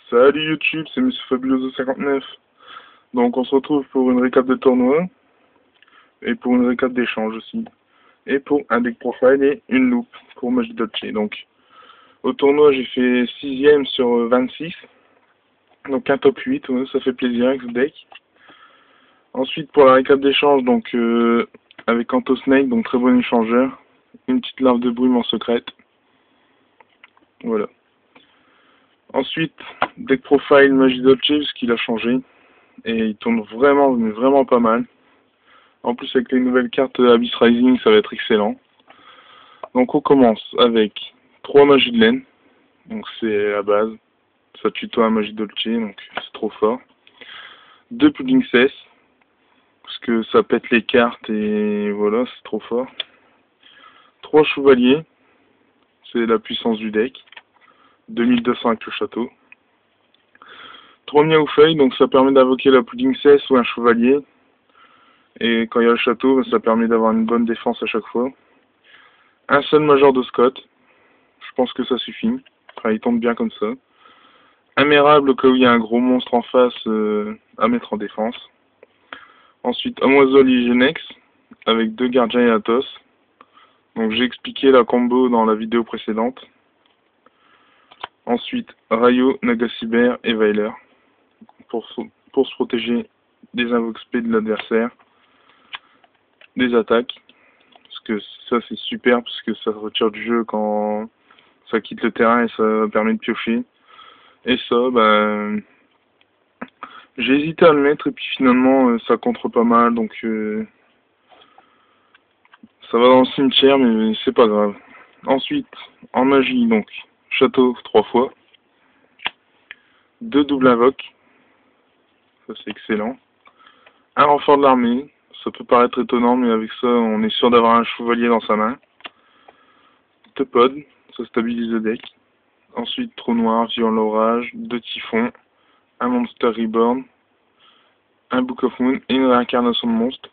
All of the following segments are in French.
Salut YouTube, c'est Monsieur Fabuloso59. Donc on se retrouve pour une récap de tournoi et pour une récap d'échange aussi. Et pour un deck profile et une loupe pour Magie Dolce. Donc au tournoi j'ai fait 6ème sur 26. Donc un top 8, ouais, ça fait plaisir avec ce deck. Ensuite pour la récap d'échange, donc avec Anto Snake, donc très bon échangeur. Une petite larve de brume en secrète. Voilà. Ensuite, deck profile Magie Dolce, parce qu'il a changé. Et il tourne vraiment, mais vraiment pas mal. En plus, avec les nouvelles cartes Abyss Rising, ça va être excellent. Donc, on commence avec 3 magies de laine. Donc, c'est la base. Ça tutoie à Magie Dolce, donc c'est trop fort. 2 Pudding Cess. Parce que ça pète les cartes et voilà, c'est trop fort. 3 chevaliers. C'est la puissance du deck. 2200 avec le château. 3 Miaoufeuille, donc ça permet d'invoquer la Pudding Cess ou un chevalier. Et quand il y a le château, ça permet d'avoir une bonne défense à chaque fois. Un seul Major de Scott. Je pense que ça suffit. Enfin, il tombe bien comme ça. Imérable au cas où il y a un gros monstre en face à mettre en défense. Ensuite, Homme Oiseau Legionex avec 2 gardiens et Athos. Donc j'ai expliqué la combo dans la vidéo précédente. Ensuite, Rayo, Nagasiber et Veiler. Pour se protéger des invoques spé de l'adversaire. Des attaques. Parce que ça c'est super parce que ça retire du jeu quand ça quitte le terrain et ça permet de piocher. Et ça, ben, j'ai hésité à le mettre et puis finalement ça contre pas mal, donc ça va dans le cimetière, mais c'est pas grave. Ensuite, en magie, donc château 3 fois, 2 doubles invoques, ça c'est excellent. Un renfort de l'armée, ça peut paraître étonnant, mais avec ça on est sûr d'avoir un chevalier dans sa main. 2 pods, ça stabilise le deck. Ensuite, trou noir, violent l'orage, 2 typhons, un monster reborn, un Book of Moon et une réincarnation de monstre.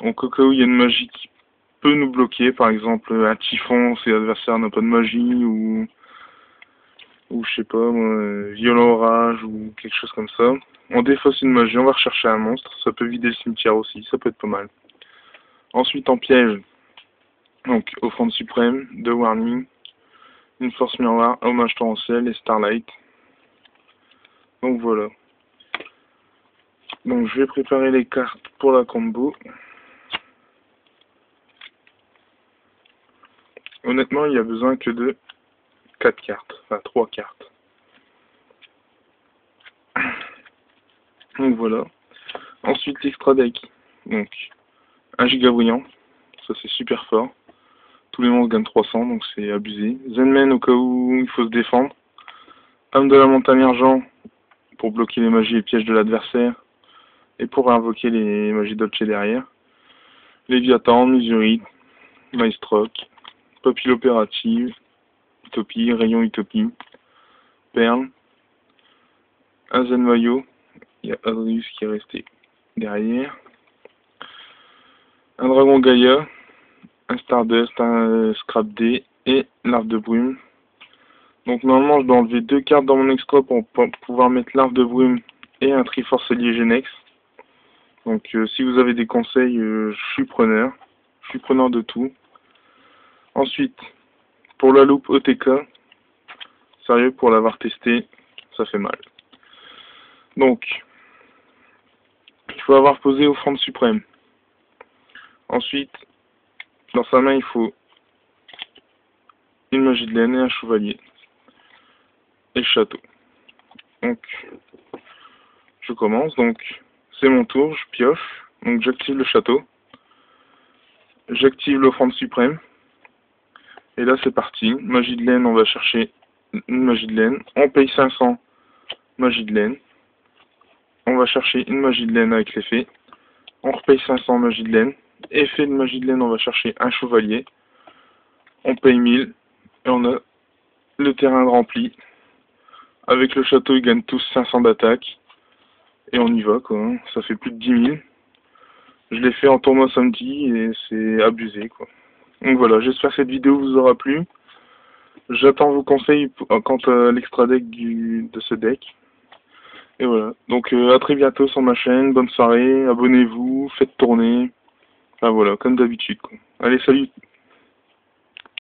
Donc au cas où il y a une magie qui peut nous bloquer, par exemple un typhon si l'adversaire n'a pas de magie, ou je sais pas moi, violent orage ou quelque chose comme ça. On défausse une magie, on va rechercher un monstre, ça peut vider le cimetière aussi, ça peut être pas mal. Ensuite en piège, donc offrande suprême, 2 warning, une force miroir, hommage torrentiel et Starlight. Donc voilà. Donc je vais préparer les cartes pour la combo. Honnêtement, il n'y a besoin que de 4 cartes, enfin 3 cartes. Donc voilà. Ensuite l'extra deck. Donc 1 giga brillant, ça c'est super fort. Tous les monstres gagnent 300, donc c'est abusé. Zenman au cas où il faut se défendre. Âme de la montagne argent pour bloquer les magies et pièges de l'adversaire. Et pour invoquer les magies Dolce derrière. Léviathan, Misurite, Maestroc, Papille opérative, Utopie, Rayon Utopie, Perle, un Zen Maillot, il y a Adrius qui est resté derrière, un Dragon Gaïa, un Stardust, un Scrap D et l'Arbre de Brume. Donc normalement je dois enlever 2 cartes dans mon extra pour pouvoir mettre l'Arbre de Brume et un Triforce Legionex. Donc si vous avez des conseils, je suis preneur. Je suis preneur de tout. Ensuite, pour la loupe OTK, sérieux, pour l'avoir testé, ça fait mal. Donc, il faut avoir posé offrande suprême. Ensuite, dans sa main, il faut une magie de laine et un chevalier. Et le château. Donc, je commence. Donc, c'est mon tour, je pioche. Donc, j'active le château. J'active l'offrande suprême. Et là, c'est parti. Magie de laine, on va chercher une magie de laine. On paye 500 magie de laine. On va chercher une magie de laine avec l'effet. On repaye 500 magie de laine. Effet de magie de laine, on va chercher un chevalier. On paye 1000. Et on a le terrain rempli. Avec le château, ils gagnent tous 500 d'attaque. Et on y va, quoi. Ça fait plus de 10 000. Je l'ai fait en tournoi samedi et c'est abusé, quoi. Donc voilà, j'espère que cette vidéo vous aura plu. J'attends vos conseils quant à l'extra deck de ce deck. Et voilà. Donc à très bientôt sur ma chaîne. Bonne soirée. Abonnez-vous. Faites tourner. Enfin voilà, comme d'habitude, quoi. Allez, salut!